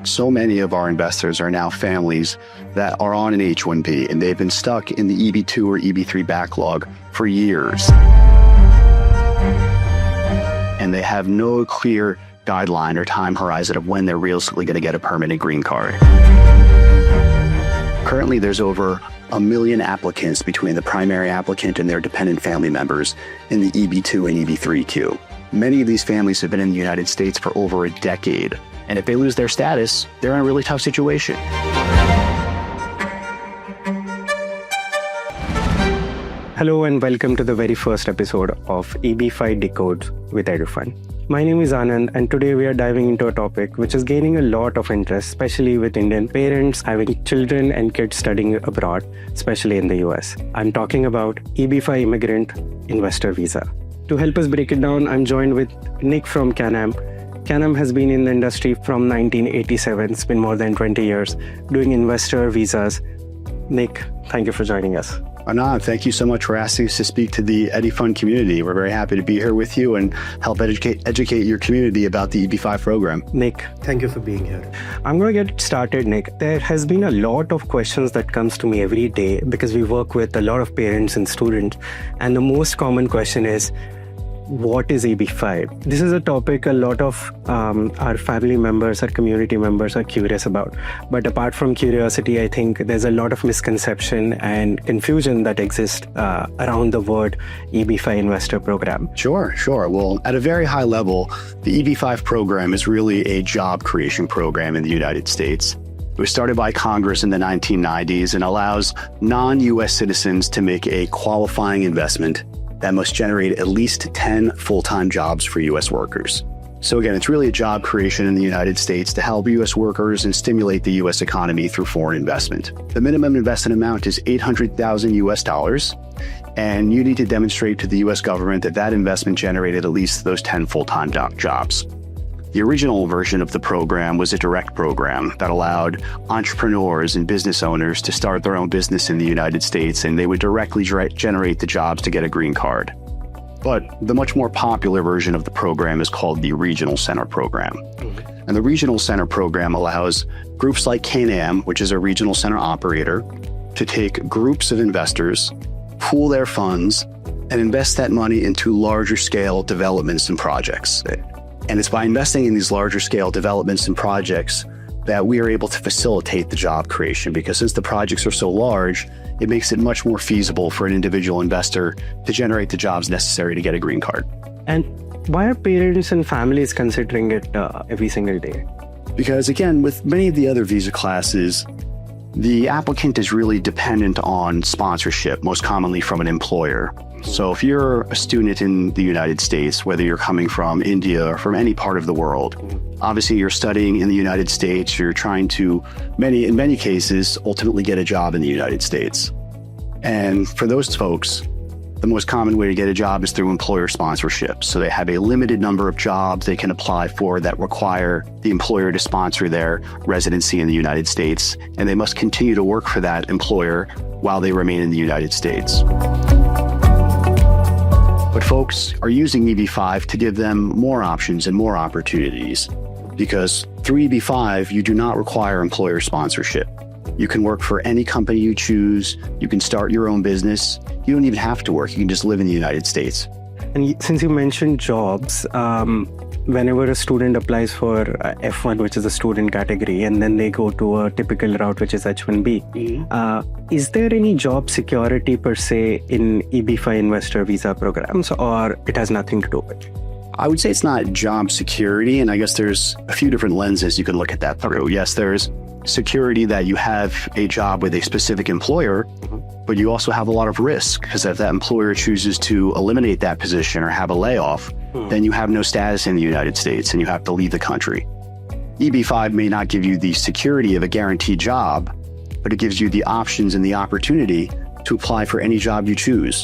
So many of our investors are now families that are on an H-1B, and they've been stuck in the EB-2 or EB-3 backlog for years. And they have no clear guideline or time horizon of when they're realistically going to get a permanent green card. Currently, there's over 1 million applicants between the primary applicant and their dependent family members in the EB-2 and EB-3 queue. Many of these families have been in the United States for over a decade, and if they lose their status, they're in a really tough situation. Hello and welcome to the very first episode of EB-5 Decodes with EduFund. My name is Anand, and today we are diving into a topic which is gaining a lot of interest, especially with Indian parents having children and kids studying abroad, especially in the US. I'm talking about EB-5 Immigrant Investor Visa. To help us break it down, I'm joined with Nick from Can-Am. Can-Am has been in the industry from 1987. It's been more than 20 years doing investor visas. Nick, thank you for joining us. Anand, thank you so much for asking us to speak to the EduFund community. We're very happy to be here with you and help educate your community about the EB-5 program. Nick, thank you for being here. I'm going to get started, Nick. There has been a lot of questions that comes to me every day because we work with a lot of parents and students. And the most common question is, what is EB-5? This is a topic a lot of our family members, our community members are curious about. But apart from curiosity, I think there's a lot of misconception and confusion that exists around the word EB-5 Investor Program. Sure. Well, at a very high level, the EB-5 program is really a job creation program in the United States. It was started by Congress in the 1990s and allows non-US citizens to make a qualifying investment that must generate at least 10 full-time jobs for US workers. So again, it's really a job creation in the United States to help US workers and stimulate the US economy through foreign investment. The minimum investment amount is $800,000 US, and you need to demonstrate to the US government that that investment generated at least those 10 full-time jobs. The original version of the program was a direct program that allowed entrepreneurs and business owners to start their own business in the United States, and they would directly generate the jobs to get a green card. But the much more popular version of the program is called the Regional Center Program. And the Regional Center Program allows groups like Can-Am, which is a regional center operator, to take groups of investors, pool their funds, and invest that money into larger scale developments and projects. And it's by investing in these larger scale developments and projects that we are able to facilitate the job creation, because since the projects are so large, it makes it much more feasible for an individual investor to generate the jobs necessary to get a green card. And why are parents and families considering it every single day? Because again, with many of the other visa classes, the applicant is really dependent on sponsorship, most commonly from an employer. So if you're a student in the United States, whether you're coming from India or from any part of the world, obviously you're studying in the United States, you're trying to, in many cases, ultimately get a job in the United States. And for those folks, the most common way to get a job is through employer sponsorship. So they have a limited number of jobs they can apply for that require the employer to sponsor their residency in the United States, and they must continue to work for that employer while they remain in the United States. But folks are using EB-5 to give them more options and more opportunities, because through EB-5, you do not require employer sponsorship. You can work for any company you choose. You can start your own business. You don't even have to work. You can just live in the United States. And since you mentioned jobs, whenever a student applies for F1, which is a student category, and then they go to a typical route, which is H-1B, is there any job security per se in EB-5 investor visa programs, or it has nothing to do with it? I would say it's not job security, and I guess there's a few different lenses you can look at that through. Yes, there's security that you have a job with a specific employer, but you also have a lot of risk, because if that employer chooses to eliminate that position or have a layoff, then you have no status in the United States and you have to leave the country. EB-5 may not give you the security of a guaranteed job, but it gives you the options and the opportunity to apply for any job you choose.